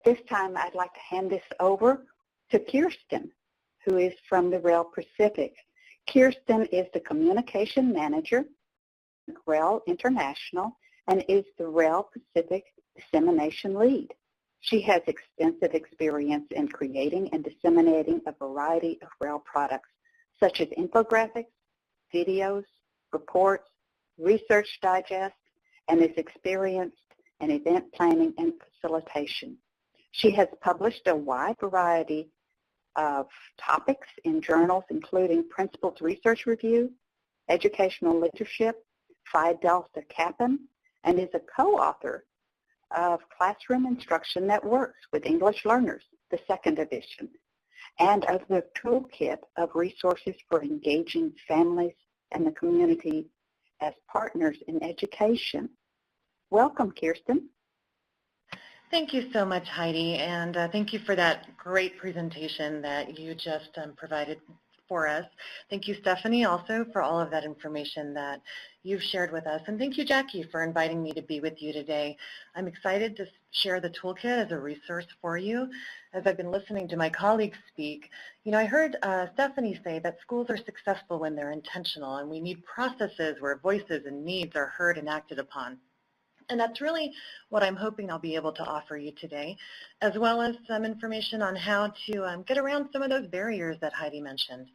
This time I'd like to hand this over to Kirsten, who is from the REL Pacific. Kirsten is the Communication Manager at REL International and is the REL Pacific Dissemination Lead. She has extensive experience in creating and disseminating a variety of REL products, such as infographics, videos, reports, research digests, and is experienced in event planning and facilitation. She has published a wide variety of topics in journals including Principles Research Review, Educational Leadership, Phi Delta Kappan, and is a co-author of Classroom Instruction That Works with English Learners, the second edition, and of the Toolkit of Resources for Engaging Families and the Community as Partners in Education. Welcome, Kirsten. Thank you so much, Heidi, and thank you for that great presentation that you just provided for us. Thank you, Stephanie, also for all of that information that you've shared with us. And thank you, Jackie, for inviting me to be with you today. I'm excited to share the toolkit as a resource for you. As I've been listening to my colleagues speak, I heard Stephanie say that schools are successful when they're intentional, and we need processes where voices and needs are heard and acted upon. And that's really what I'm hoping I'll be able to offer you today, as well as some information on how to get around some of those barriers that Heidi mentioned.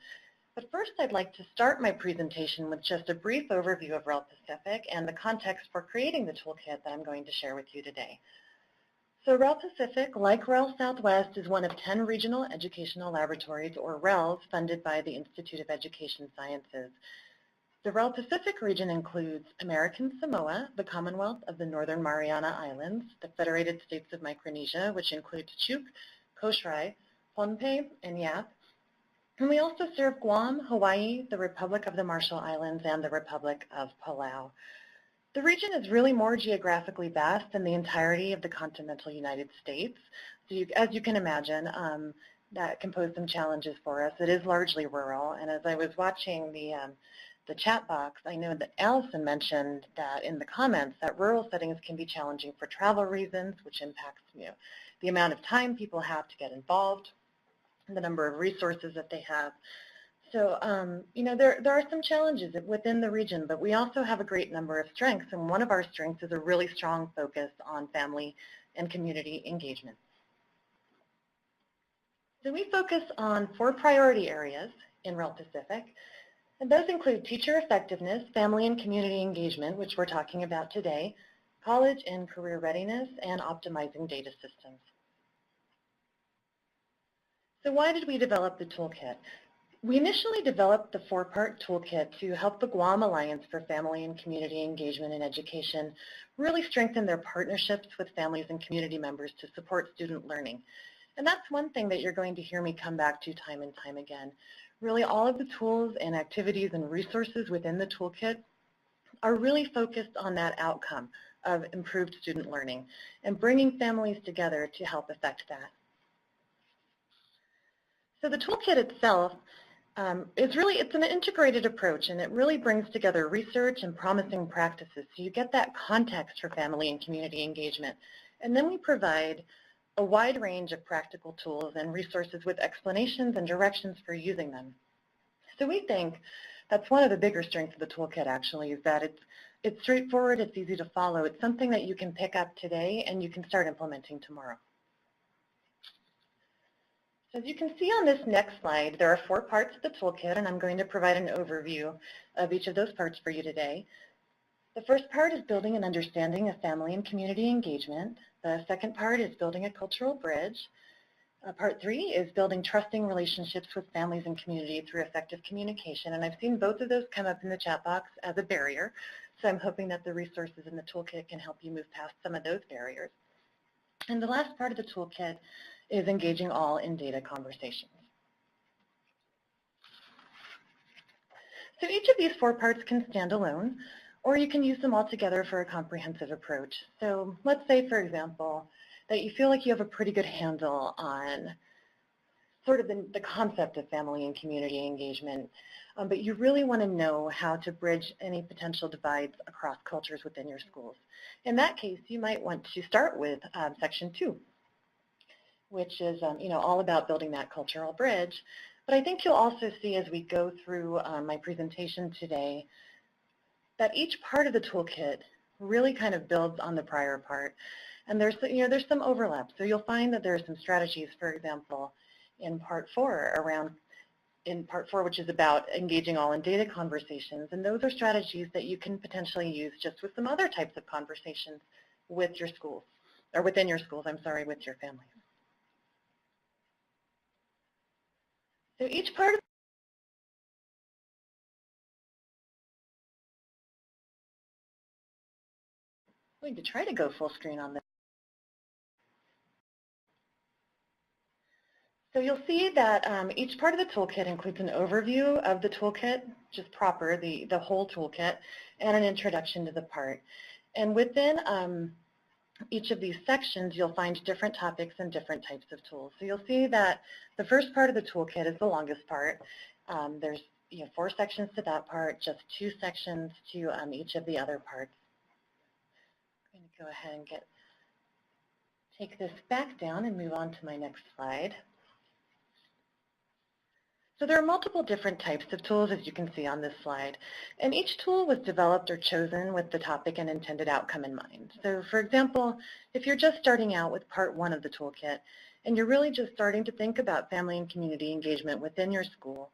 But first, I'd like to start my presentation with just a brief overview of REL Pacific and the context for creating the toolkit that I'm going to share with you today. So REL Pacific, like REL Southwest, is one of 10 regional educational laboratories, or RELs, funded by the Institute of Education Sciences. The REL Pacific region includes American Samoa, the Commonwealth of the Northern Mariana Islands, the Federated States of Micronesia, which includes Chuuk, Coast-REL, Pohnpei, and Yap. And we also serve Guam, Hawaii, the Republic of the Marshall Islands, and the Republic of Palau. The region is really more geographically vast than the entirety of the continental United States. So as you can imagine, that can pose some challenges for us. It is largely rural, and as I was watching the chat box, I know that Allison mentioned that in the comments that rural settings can be challenging for travel reasons, which impacts the amount of time people have to get involved, and the number of resources that they have. So, there are some challenges within the region, but we also have a great number of strengths, and one of our strengths is a really strong focus on family and community engagement. So we focus on 4 priority areas in REL Pacific. And those include teacher effectiveness, family and community engagement, which we're talking about today, college and career readiness, and optimizing data systems. So why did we develop the toolkit? We initially developed the 4-part toolkit to help the Guam Alliance for Family and Community Engagement in Education really strengthen their partnerships with families and community members to support student learning. And that's one thing that you're going to hear me come back to time and time again. Really, all of the tools and activities and resources within the toolkit are really focused on that outcome of improved student learning and bringing families together to help affect that. So the toolkit itself it's an integrated approach, and it really brings together research and promising practices so you get that context for family and community engagement. And then we provide a wide range of practical tools and resources with explanations and directions for using them. So we think that's one of the bigger strengths of the toolkit, actually, is that it's straightforward, it's easy to follow. It's something that you can pick up today and you can start implementing tomorrow. So as you can see on this next slide, there are 4 parts of the toolkit, and I'm going to provide an overview of each of those parts for you today. The first part is building an understanding of family and community engagement. The second part is building a cultural bridge. Part 3 is building trusting relationships with families and community through effective communication. And I've seen both of those come up in the chat box as a barrier. So I'm hoping that the resources in the toolkit can help you move past some of those barriers. And the last part of the toolkit is engaging all in data conversations. So each of these 4 parts can stand alone, or you can use them all together for a comprehensive approach. So let's say, for example, that you feel like you have a pretty good handle on sort of the concept of family and community engagement, but you really want to know how to bridge any potential divides across cultures within your schools. In that case, you might want to start with Section 2. which is all about building that cultural bridge. But I think you'll also see as we go through my presentation today that each part of the toolkit really kind of builds on the prior part. And there's some overlap. So you'll find that there are some strategies, for example, in part 4, which is about engaging all in data conversations. And those are strategies that you can potentially use just with some other types of conversations with your schools, or within your schools, with your families. So each part of I'm going to try to go full screen on this. So you'll see that each part of the toolkit includes an overview of the toolkit, just proper, the whole toolkit, and an introduction to the part. And within each of these sections, you'll find different topics and different types of tools. So you'll see that the first part of the toolkit is the longest part. There's 4 sections to that part, just 2 sections to each of the other parts. I'm going to go ahead and take this back down and move on to my next slide. So there are multiple different types of tools, as you can see on this slide, and each tool was developed or chosen with the topic and intended outcome in mind. So for example, if you're just starting out with part 1 of the toolkit and you're really just starting to think about family and community engagement within your school,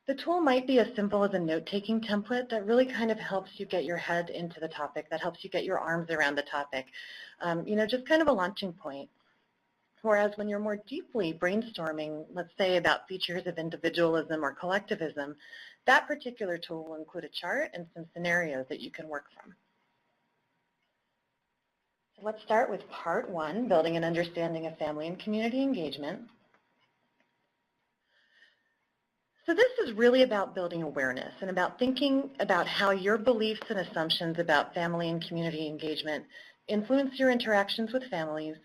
the tool might be as simple as a note-taking template that really kind of helps you get your head into the topic, that helps you get your arms around the topic, just kind of a launching point. Whereas when you're more deeply brainstorming, let's say about features of individualism or collectivism, that particular tool will include a chart and some scenarios that you can work from. So let's start with part 1, building an understanding of family and community engagement. So this is really about building awareness and about thinking about how your beliefs and assumptions about family and community engagement influence your interactions with families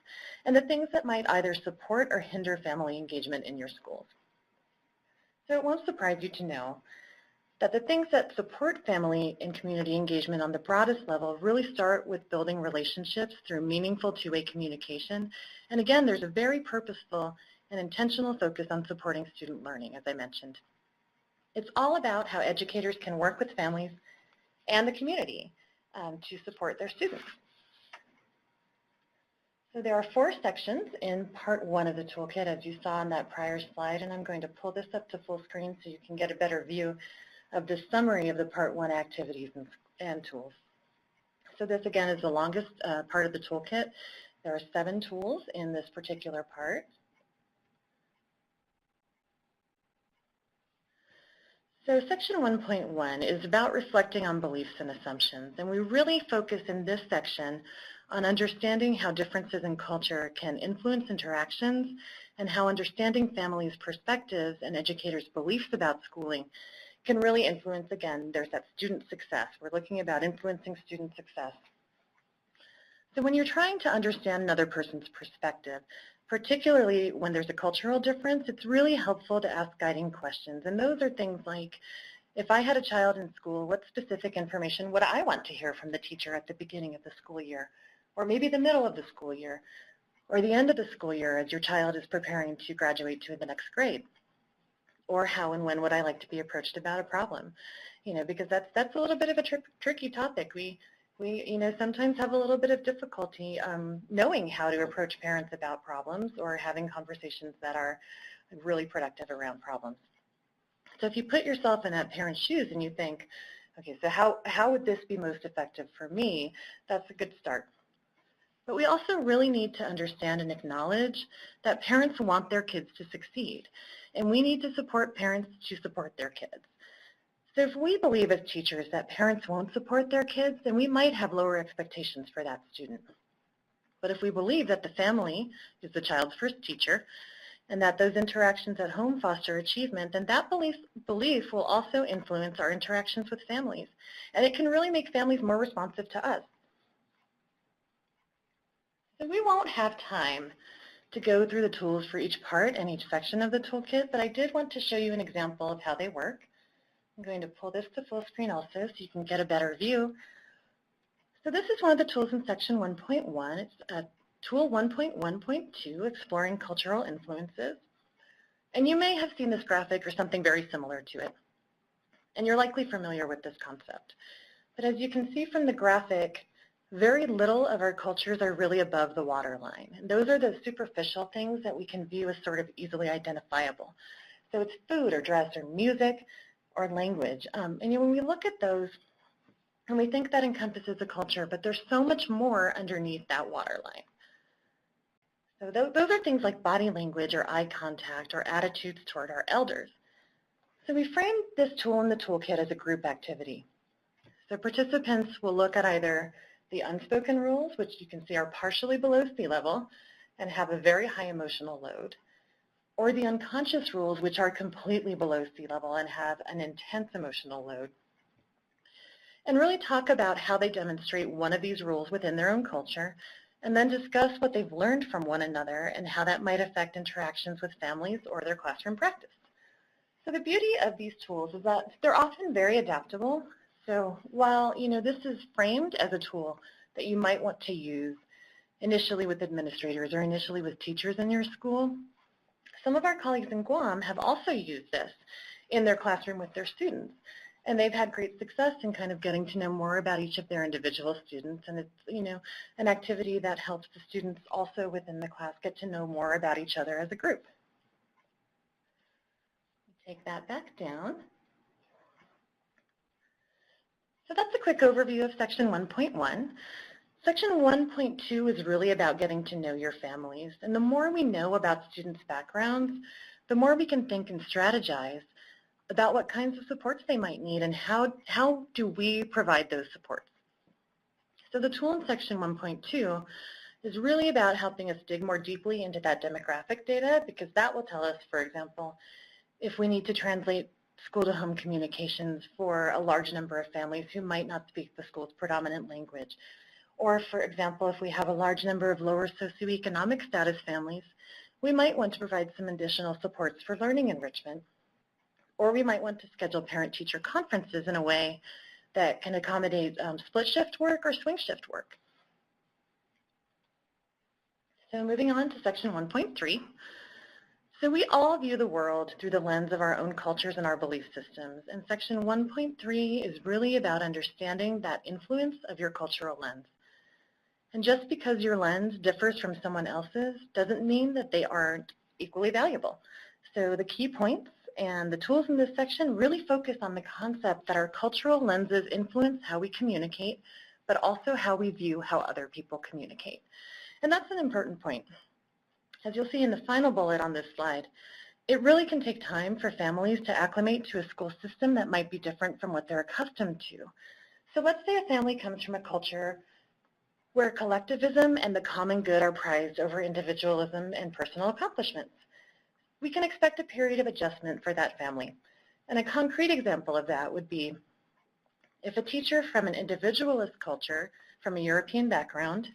and the things that might either support or hinder family engagement in your schools. So it won't surprise you to know that the things that support family and community engagement on the broadest level really start with building relationships through meaningful two-way communication. And again, there's a very purposeful and intentional focus on supporting student learning, as I mentioned. It's all about how educators can work with families and the community to support their students. So there are 4 sections in part 1 of the toolkit, as you saw on that prior slide, and I'm going to pull this up to full screen so you can get a better view of the summary of the part 1 activities and tools. So this, again, is the longest part of the toolkit. There are 7 tools in this particular part. So section 1.1 is about reflecting on beliefs and assumptions, and we really focus in this section on understanding how differences in culture can influence interactions and how understanding families' perspectives and educators' beliefs about schooling can really influence, again, there's that student success. We're looking about influencing student success. So when you're trying to understand another person's perspective, particularly when there's a cultural difference, it's really helpful to ask guiding questions. And those are things like, if I had a child in school, what specific information would I want to hear from the teacher at the beginning of the school year? Or maybe the middle of the school year, or the end of the school year as your child is preparing to graduate to the next grade? Or how and when would I like to be approached about a problem? Because that's a little bit of a tricky topic. We sometimes have a little bit of difficulty knowing how to approach parents about problems or having conversations that are really productive around problems. So if you put yourself in that parent's shoes and you think, okay, so how would this be most effective for me? That's a good start. But we also really need to understand and acknowledge that parents want their kids to succeed, and we need to support parents to support their kids. So if we believe as teachers that parents won't support their kids, then we might have lower expectations for that student. But if we believe that the family is the child's first teacher and that those interactions at home foster achievement, then that belief will also influence our interactions with families, and it can really make families more responsive to us. So we won't have time to go through the tools for each part and each section of the toolkit, but I did want to show you an example of how they work. I'm going to pull this to full screen also so you can get a better view. So this is one of the tools in section 1.1. It's Tool 1.1.2, Exploring Cultural Influences. And you may have seen this graphic or something very similar to it. And you're likely familiar with this concept. But as you can see from the graphic, very little of our cultures are really above the waterline. And those are the superficial things that we can view as sort of easily identifiable. So it's food or dress or music or language. And when we look at those, and we think that encompasses a culture, but there's so much more underneath that waterline. So those are things like body language or eye contact or attitudes toward our elders. So we framed this tool in the toolkit as a group activity. So participants will look at either the unspoken rules, which you can see are partially below sea level and have a very high emotional load, or the unconscious rules, which are completely below sea level and have an intense emotional load, and really talk about how they demonstrate one of these rules within their own culture, and then discuss what they've learned from one another and how that might affect interactions with families or their classroom practice. So the beauty of these tools is that they're often very adaptable. So while this is framed as a tool that you might want to use initially with administrators or initially with teachers in your school, some of our colleagues in Guam have also used this in their classroom with their students. And they've had great success in kind of getting to know more about each of their individual students. And it's, an activity that helps the students also within the class get to know more about each other as a group. Take that back down. So that's a quick overview of Section 1.1. Section 1.2 is really about getting to know your families. And the more we know about students' backgrounds, the more we can think and strategize about what kinds of supports they might need and how do we provide those supports. So the tool in Section 1.2 is really about helping us dig more deeply into that demographic data, because that will tell us, for example, if we need to translate school-to-home communications for a large number of families who might not speak the school's predominant language. Or, for example, if we have a large number of lower socioeconomic status families, we might want to provide some additional supports for learning enrichment. Or we might want to schedule parent-teacher conferences in a way that can accommodate split shift work or swing shift work. So moving on to Section 1.3. So we all view the world through the lens of our own cultures and our belief systems. And Section 1.3 is really about understanding that influence of your cultural lens. And just because your lens differs from someone else's doesn't mean that they aren't equally valuable. So the key points and the tools in this section really focus on the concept that our cultural lenses influence how we communicate, but also how we view how other people communicate. And that's an important point. As you'll see in the final bullet on this slide, it really can take time for families to acclimate to a school system that might be different from what they're accustomed to. So let's say a family comes from a culture where collectivism and the common good are prized over individualism and personal accomplishments. We can expect a period of adjustment for that family. And a concrete example of that would be if a teacher from an individualist culture from a European background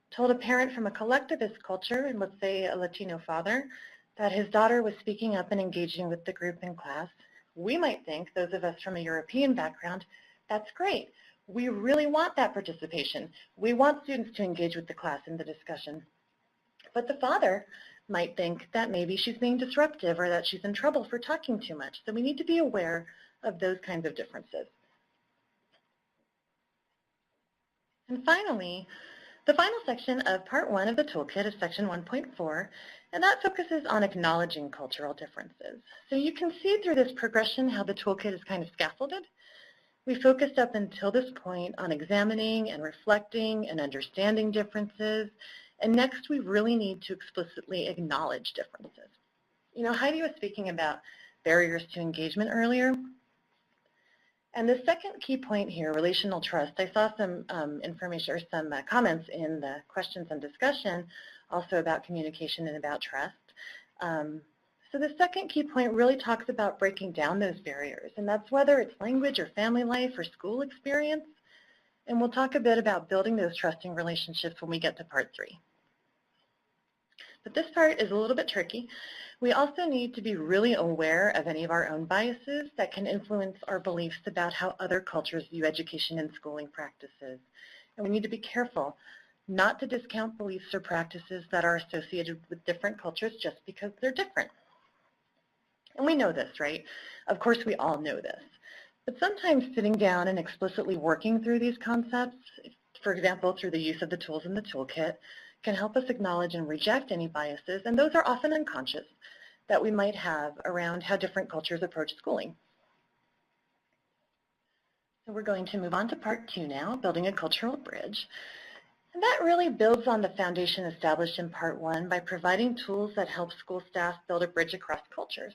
told a parent from a collectivist culture, and let's say a Latino father, that his daughter was speaking up and engaging with the group in class, we might think, those of us from a European background, that's great. We really want that participation. We want students to engage with the class in the discussion. But the father might think that maybe she's being disruptive or that she's in trouble for talking too much. So we need to be aware of those kinds of differences. And finally, the final section of Part 1 of the toolkit is Section 1.4, and that focuses on acknowledging cultural differences. So you can see through this progression how the toolkit is kind of scaffolded. We focused up until this point on examining and reflecting and understanding differences, and next we really need to explicitly acknowledge differences. Heidi was speaking about barriers to engagement earlier. And the second key point here, relational trust, I saw some information or some comments in the questions and discussion also about communication and about trust. So the second key point really talks about breaking down those barriers, and that's whether it's language or family life or school experience. And we'll talk a bit about building those trusting relationships when we get to Part 3. But this part is a little bit tricky. We also need to be really aware of any of our own biases that can influence our beliefs about how other cultures view education and schooling practices. And we need to be careful not to discount beliefs or practices that are associated with different cultures just because they're different. And we know this, right? Of course, we all know this. But sometimes sitting down and explicitly working through these concepts, for example, through the use of the tools in the toolkit, can help us acknowledge and reject any biases, and those are often unconscious, that we might have around how different cultures approach schooling. So we're going to move on to part 2 now, building a cultural bridge. And that really builds on the foundation established in part 1 by providing tools that help school staff build a bridge across cultures.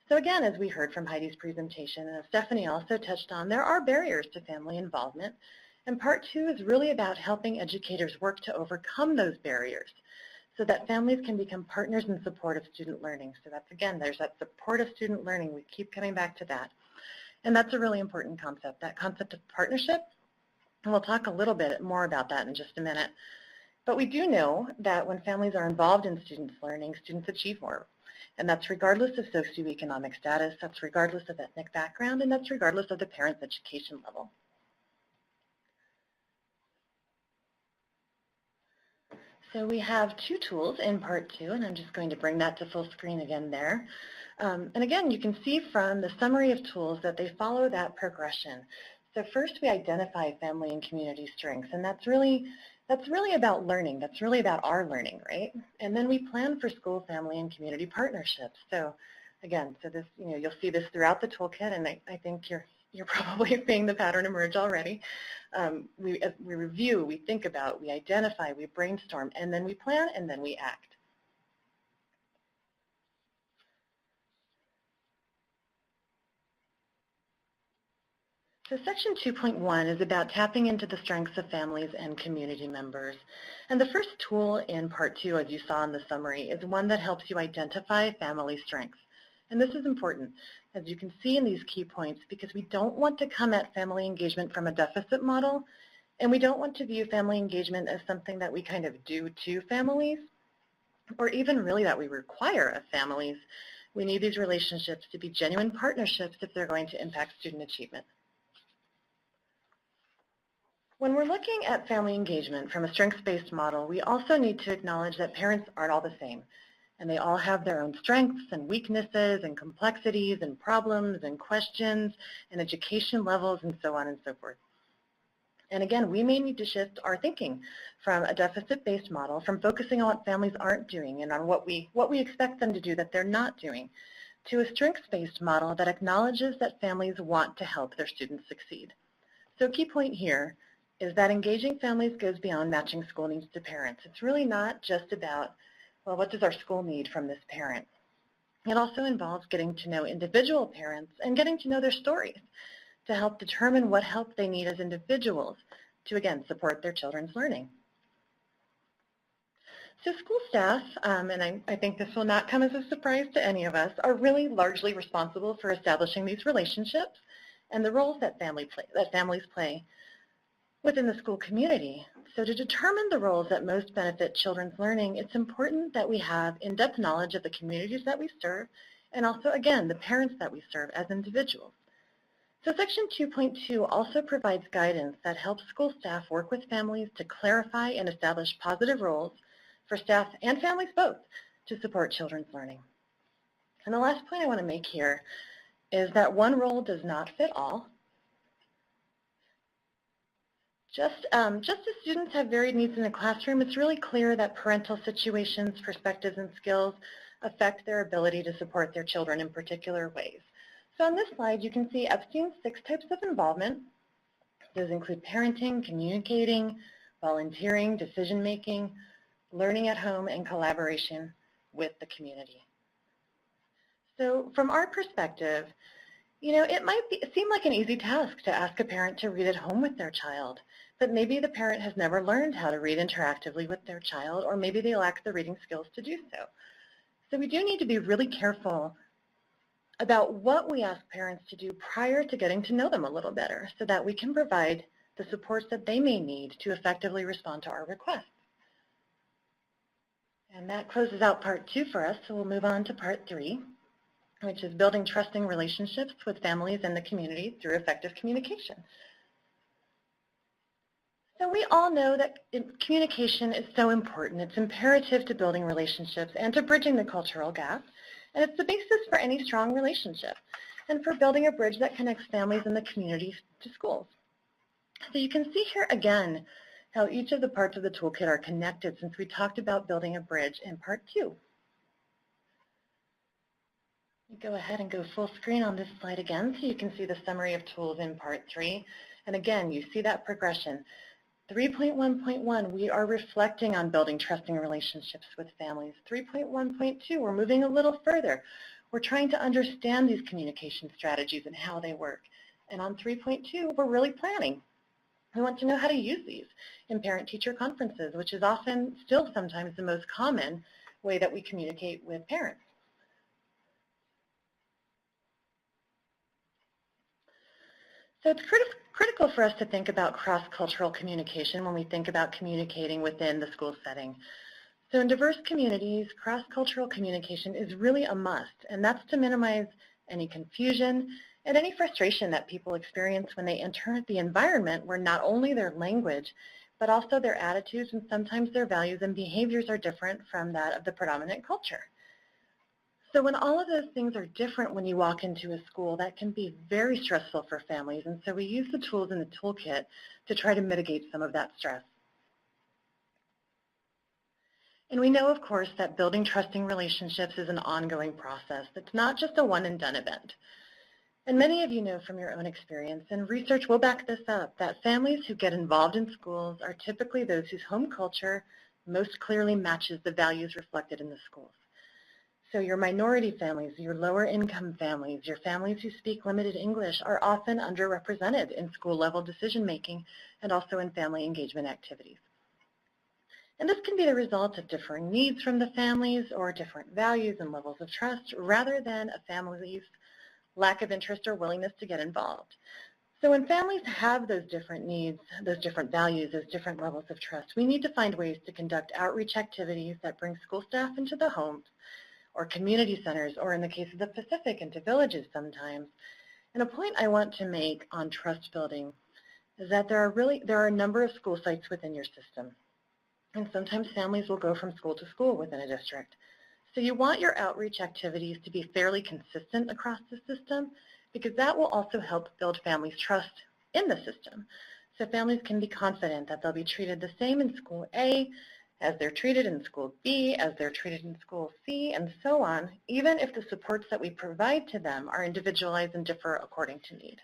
So again, as we heard from Heidi's presentation, and as Stephanie also touched on, there are barriers to family involvement. And part 2 is really about helping educators work to overcome those barriers so that families can become partners in support of student learning. So that's, again, there's that support of student learning. We keep coming back to that. And that's a really important concept, that concept of partnership. And we'll talk a little bit more about that in just a minute. But we do know that when families are involved in students' learning, students achieve more. And that's regardless of socioeconomic status, that's regardless of ethnic background, and that's regardless of the parent's education level. So we have 2 tools in part 2, and I'm just going to bring that to full screen again there. And again, you can see from the summary of tools that they follow that progression. So first we identify family and community strengths, and that's really about learning. That's really about our learning, right? And then we plan for school, family, and community partnerships. So again, so this, you'll see this throughout the toolkit, and I think you're probably seeing the pattern emerge already. We review, we think about, we identify, we brainstorm, and then we plan, and then we act. So section 2.1 is about tapping into the strengths of families and community members. And the first tool in part 2, as you saw in the summary, is one that helps you identify family strengths. And this is important, as you can see in these key points, because we don't want to come at family engagement from a deficit model, and we don't want to view family engagement as something that we kind of do to families, or even really that we require of families. We need these relationships to be genuine partnerships if they're going to impact student achievement. When we're looking at family engagement from a strengths-based model, we also need to acknowledge that parents aren't all the same, and they all have their own strengths and weaknesses and complexities and problems and questions and education levels and so on and so forth. And again, we may need to shift our thinking from a deficit-based model, from focusing on what families aren't doing and on what we expect them to do that they're not doing, to a strengths-based model that acknowledges that families want to help their students succeed. So a key point here is that engaging families goes beyond matching school needs to parents. It's really not just about, well, what does our school need from this parent? It also involves getting to know individual parents and getting to know their stories to help determine what help they need as individuals to, again, support their children's learning. So school staff, and I think this will not come as a surprise to any of us, are really largely responsible for establishing these relationships and the roles that families play within the school community. So to determine the roles that most benefit children's learning, it's important that we have in-depth knowledge of the communities that we serve and also, again, the parents that we serve as individuals. So section 2.2 also provides guidance that helps school staff work with families to clarify and establish positive roles for staff and families both to support children's learning. And the last point I want to make here is that one role does not fit all. Just as students have varied needs in the classroom, it's really clear that parental situations, perspectives, and skills affect their ability to support their children in particular ways. So on this slide, you can see Epstein's 6 types of involvement. Those include parenting, communicating, volunteering, decision-making, learning at home, and collaboration with the community. So from our perspective, it might seem like an easy task to ask a parent to read at home with their child, but maybe the parent has never learned how to read interactively with their child, or maybe they lack the reading skills to do so. So we do need to be really careful about what we ask parents to do prior to getting to know them a little better so that we can provide the supports that they may need to effectively respond to our requests. And that closes out part 2 for us, so we'll move on to part 3, which is building trusting relationships with families and the community through effective communication. So we all know that communication is so important. It's imperative to building relationships and to bridging the cultural gap. And it's the basis for any strong relationship and for building a bridge that connects families and the community to schools. So you can see here again how each of the parts of the toolkit are connected since we talked about building a bridge in part 2. Go ahead and go full screen on this slide again so you can see the summary of tools in part 3. And again, you see that progression. 3.1.1, we are reflecting on building trusting relationships with families. 3.1.2, we're moving a little further. We're trying to understand these communication strategies and how they work. And on 3.2, we're really planning. We want to know how to use these in parent-teacher conferences, which is often still sometimes the most common way that we communicate with parents. So it's critical for us to think about cross-cultural communication when we think about communicating within the school setting. So in diverse communities, cross-cultural communication is really a must, and that's to minimize any confusion and any frustration that people experience when they enter the environment where not only their language, but also their attitudes and sometimes their values and behaviors are different from that of the predominant culture. So when all of those things are different when you walk into a school, that can be very stressful for families. And so we use the tools in the toolkit to try to mitigate some of that stress. And we know, of course, that building trusting relationships is an ongoing process. It's not just a one-and-done event. And many of you know from your own experience, and research will back this up, that families who get involved in schools are typically those whose home culture most clearly matches the values reflected in the schools. So your minority families, your lower income families, your families who speak limited English are often underrepresented in school level decision making and also in family engagement activities. And this can be the result of differing needs from the families or different values and levels of trust rather than a family's lack of interest or willingness to get involved. So when families have those different needs, those different values, those different levels of trust, we need to find ways to conduct outreach activities that bring school staff into the homes or community centers, or in the case of the Pacific, into villages sometimes. And a point I want to make on trust building is that there are a number of school sites within your system. And sometimes families will go from school to school within a district. So you want your outreach activities to be fairly consistent across the system because that will also help build families' trust in the system. So families can be confident that they'll be treated the same in school A as they're treated in school B, as they're treated in school C, and so on, even if the supports that we provide to them are individualized and differ according to need.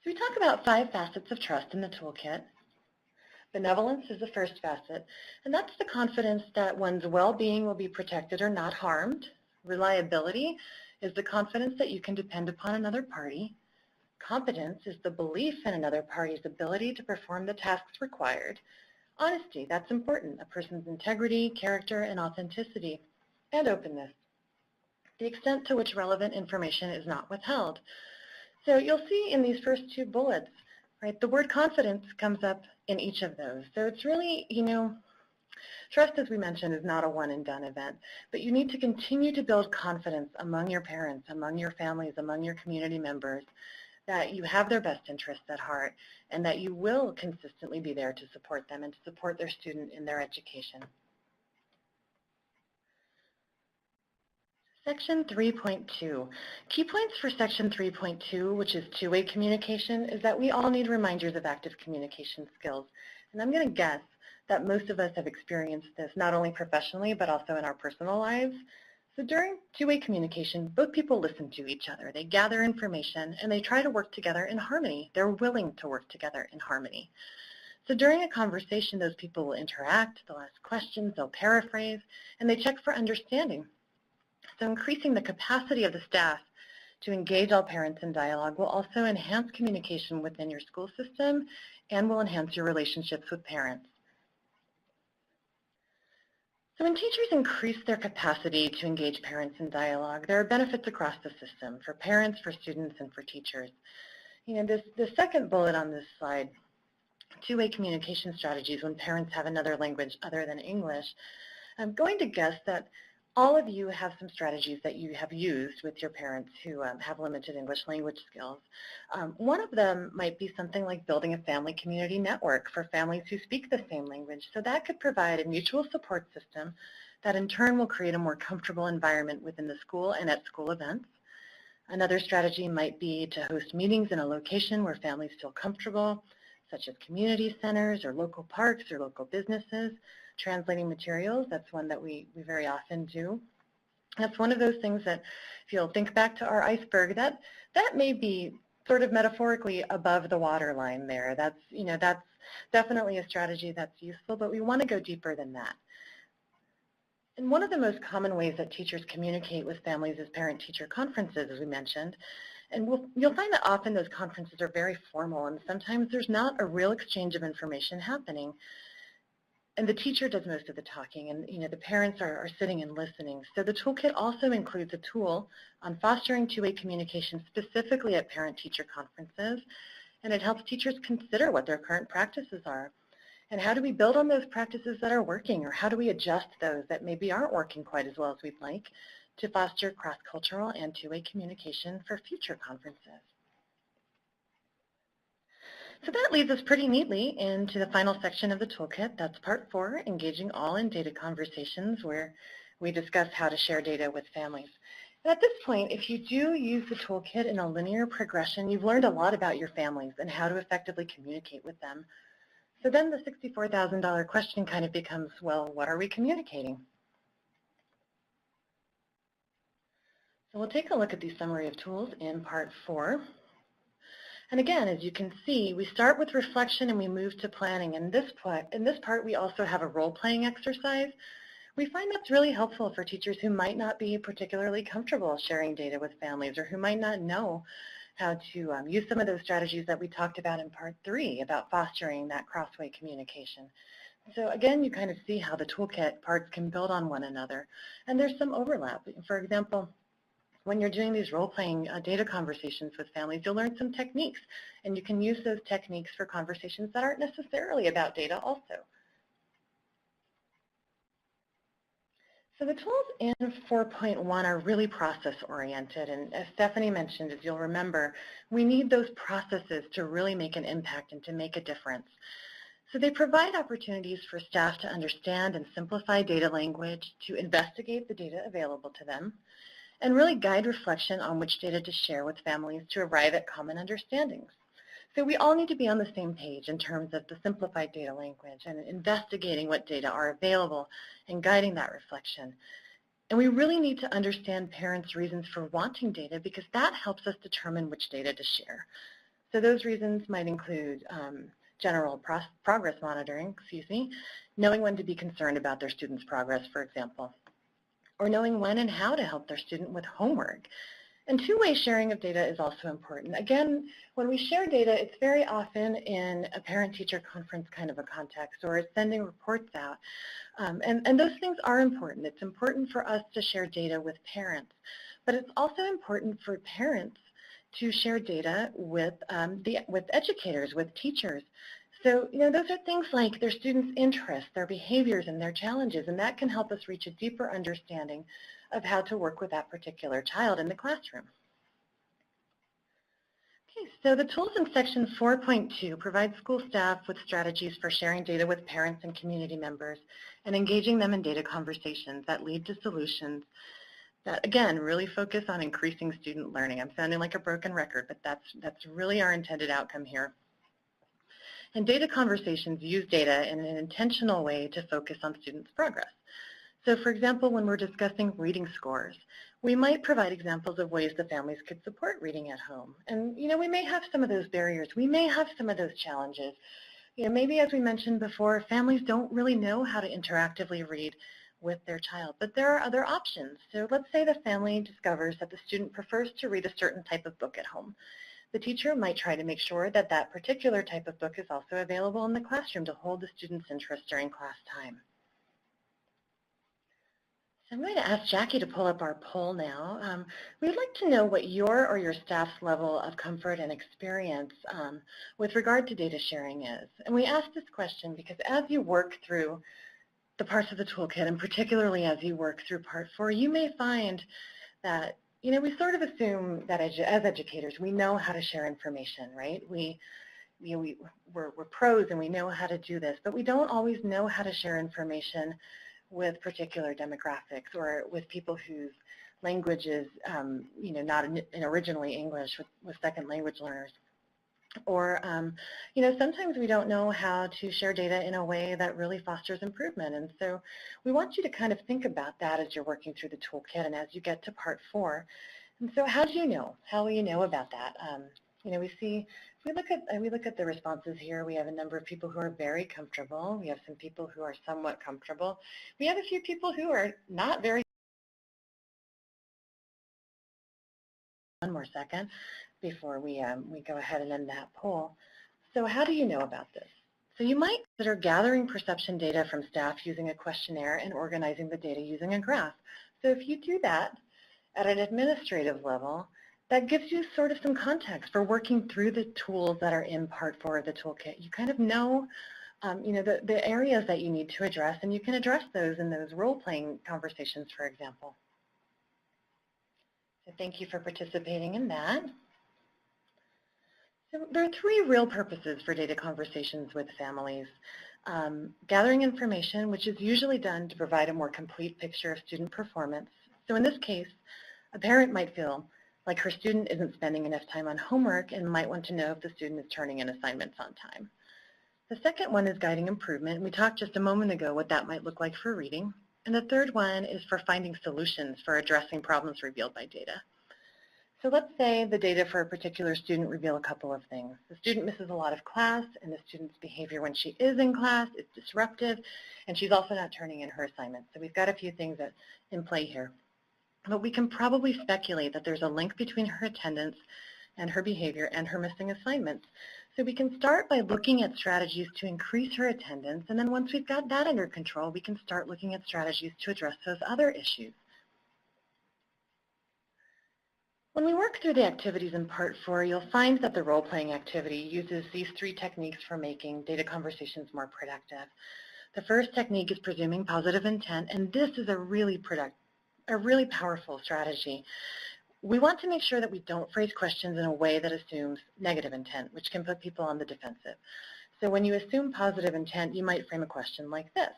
So we talk about 5 facets of trust in the toolkit. Benevolence is the first facet, and that's the confidence that one's well-being will be protected or not harmed. Reliability is the confidence that you can depend upon another party. Competence is the belief in another party's ability to perform the tasks required. Honesty, that's important, a person's integrity, character, and authenticity. And openness, the extent to which relevant information is not withheld. So you'll see in these first 2 bullets, right, the word confidence comes up in each of those. So it's really, trust, as we mentioned, is not a one-and-done event, but you need to continue to build confidence among your parents, among your families, among your community members, that you have their best interests at heart, and that you will consistently be there to support them and to support their student in their education. Section 3.2. Key points for Section 3.2, which is two-way communication, is that we all need reminders of active communication skills. And I'm going to guess that most of us have experienced this not only professionally but also in our personal lives. So during two-way communication, both people listen to each other. They gather information and they try to work together in harmony. They're willing to work together in harmony. So during a conversation, those people will interact, they'll ask questions, they'll paraphrase, and they check for understanding. So increasing the capacity of the staff to engage all parents in dialogue will also enhance communication within your school system and will enhance your relationships with parents. So when teachers increase their capacity to engage parents in dialogue, there are benefits across the system for parents, for students, and for teachers. The second bullet on this slide, two-way communication strategies when parents have another language other than English, I'm going to guess that all of you have some strategies that you have used with your parents who have limited English language skills. One of them might be something like building a family community network for families who speak the same language. So that could provide a mutual support system that in turn will create a more comfortable environment within the school and at school events. Another strategy might be to host meetings in a location where families feel comfortable, such as community centers or local parks or local businesses. Translating materials, that's one that we very often do. That's one of those things that, if you'll think back to our iceberg, that may be sort of metaphorically above the waterline there. That's definitely a strategy that's useful, but we want to go deeper than that. And one of the most common ways that teachers communicate with families is parent-teacher conferences, as we mentioned. And you'll find that often those conferences are very formal, and sometimes there's not a real exchange of information happening. And the teacher does most of the talking, and the parents are sitting and listening. So the toolkit also includes a tool on fostering two-way communication specifically at parent-teacher conferences, and it helps teachers consider what their current practices are. And how do we build on those practices that are working, or how do we adjust those that maybe aren't working quite as well as we'd like to foster cross-cultural and two-way communication for future conferences? So that leads us pretty neatly into the final section of the toolkit. That's part 4, engaging all in data conversations, where we discuss how to share data with families. And at this point, if you do use the toolkit in a linear progression, you've learned a lot about your families and how to effectively communicate with them. So then the $64,000 question kind of becomes, well, what are we communicating? So we'll take a look at the summary of tools in part 4. And again, as you can see, we start with reflection and we move to planning. In this part, we also have a role-playing exercise. We find that's really helpful for teachers who might not be particularly comfortable sharing data with families, or who might not know how to use some of those strategies that we talked about in part 3 about fostering that cross-way communication. So again, you kind of see how the toolkit parts can build on one another. And there's some overlap. For example, when you're doing these role-playing data conversations with families, you'll learn some techniques, and you can use those techniques for conversations that aren't necessarily about data also. So the tools in 4.1 are really process-oriented, and as Stephanie mentioned, as you'll remember, we need those processes to really make an impact and to make a difference. So they provide opportunities for staff to understand and simplify data language, to investigate the data available to them, and really guide reflection on which data to share with families to arrive at common understandings. So we all need to be on the same page in terms of the simplified data language and investigating what data are available and guiding that reflection. And we really need to understand parents' reasons for wanting data, because that helps us determine which data to share. So those reasons might include general progress monitoring, knowing when to be concerned about their students' progress, for example, or knowing when and how to help their student with homework. And two-way sharing of data is also important. Again, when we share data, it's very often in a parent-teacher conference kind of a context, or it's sending reports out. And those things are important. It's important for us to share data with parents, but it's also important for parents to share data with educators, with teachers. So, those are things like their students' interests, their behaviors, and their challenges, and that can help us reach a deeper understanding of how to work with that particular child in the classroom. Okay, so the tools in section 4.2 provide school staff with strategies for sharing data with parents and community members and engaging them in data conversations that lead to solutions that, again, really focus on increasing student learning. I'm sounding like a broken record, but that's really our intended outcome here. And data conversations use data in an intentional way to focus on students' progress. So for example, when we're discussing reading scores, we might provide examples of ways the families could support reading at home. And we may have some of those barriers. We may have some of those challenges. Maybe, as we mentioned before, families don't really know how to interactively read with their child, but there are other options. So let's say the family discovers that the student prefers to read a certain type of book at home. The teacher might try to make sure that that particular type of book is also available in the classroom to hold the student's interest during class time. So I'm going to ask Jackie to pull up our poll now. We'd like to know what your or your staff's level of comfort and experience with regard to data sharing is. And we ask this question because as you work through the parts of the toolkit, and particularly as you work through Part 4, you may find that, you know, we sort of assume that as educators, we know how to share information, right? We're pros and we know how to do this, but we don't always know how to share information with particular demographics or with people whose language is, you know, not in originally English with second language learners. Or, you know, sometimes we don't know how to share data in a way that really fosters improvement. And so we want you to kind of think about that as you're working through the toolkit and as you get to Part 4. And so how do you know? How will you know about that? You know, we see, if we look at the responses here, we have a number of people who are very comfortable. We have some people who are somewhat comfortable. We have a few people who are not very. One more second before we go ahead and end that poll. So how do you know about this? So you might consider gathering perception data from staff using a questionnaire and organizing the data using a graph. So if you do that at an administrative level, that gives you sort of some context for working through the tools that are in Part 4 of the toolkit. You kind of know, you know, the areas that you need to address, and you can address those in those role-playing conversations, for example. So thank you for participating in that. So there are 3 real purposes for data conversations with families. Gathering information, which is usually done to provide a more complete picture of student performance. So in this case, a parent might feel like her student isn't spending enough time on homework and might want to know if the student is turning in assignments on time. The second one is guiding improvement. We talked just a moment ago what that might look like for reading. And the third one is for finding solutions for addressing problems revealed by data. So let's say the data for a particular student reveal a couple of things. The student misses a lot of class, and the student's behavior when she is in class is disruptive, and she's also not turning in her assignments. So we've got a few things that in play here. But we can probably speculate that there's a link between her attendance and her behavior and her missing assignments. So we can start by looking at strategies to increase her attendance, and then once we've got that under control, we can start looking at strategies to address those other issues. When we work through the activities in Part 4, you'll find that the role-playing activity uses these 3 techniques for making data conversations more productive. The first technique is presuming positive intent, and this is a really powerful strategy. We want to make sure that we don't phrase questions in a way that assumes negative intent, which can put people on the defensive. So when you assume positive intent, you might frame a question like this.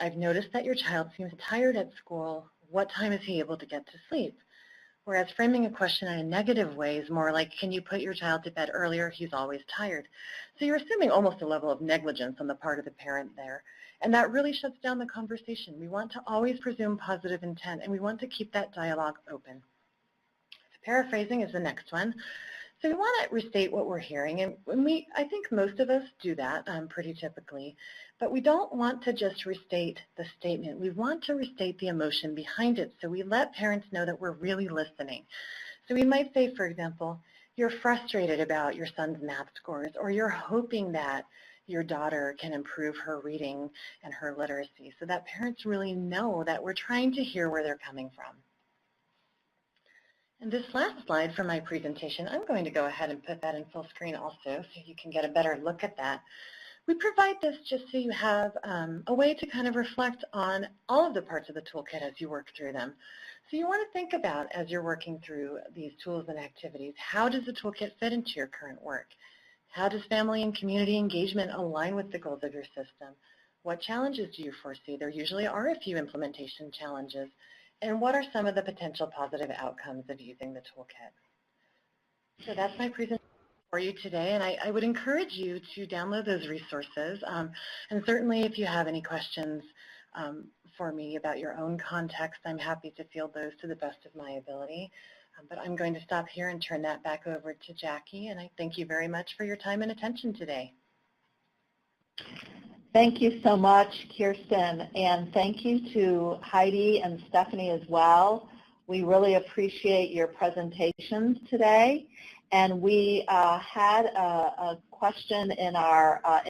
I've noticed that your child seems tired at school. What time is he able to get to sleep? Whereas framing a question in a negative way is more like, can you put your child to bed earlier? He's always tired. So you're assuming almost a level of negligence on the part of the parent there. And that really shuts down the conversation. We want to always presume positive intent, and we want to keep that dialogue open. So paraphrasing is the next one. So we want to restate what we're hearing, and I think most of us do that pretty typically, but we don't want to just restate the statement. We want to restate the emotion behind it, so we let parents know that we're really listening. So we might say, for example, you're frustrated about your son's math scores, or you're hoping that your daughter can improve her reading and her literacy, so that parents really know that we're trying to hear where they're coming from. And this last slide for my presentation, I'm going to go ahead and put that in full screen also so you can get a better look at that. We provide this just so you have a way to kind of reflect on all of the parts of the toolkit as you work through them. So you want to think about, as you're working through these tools and activities, how does the toolkit fit into your current work? How does family and community engagement align with the goals of your system? What challenges do you foresee? There usually are a few implementation challenges. And what are some of the potential positive outcomes of using the toolkit? So that's my presentation for you today, and I would encourage you to download those resources. And certainly if you have any questions for me about your own context, I'm happy to field those to the best of my ability. But I'm going to stop here and turn that back over to Jackie, and I thank you very much for your time and attention today. Thank you so much, Kirsten, and thank you to Heidi and Stephanie as well. We really appreciate your presentations today, and we had a question in our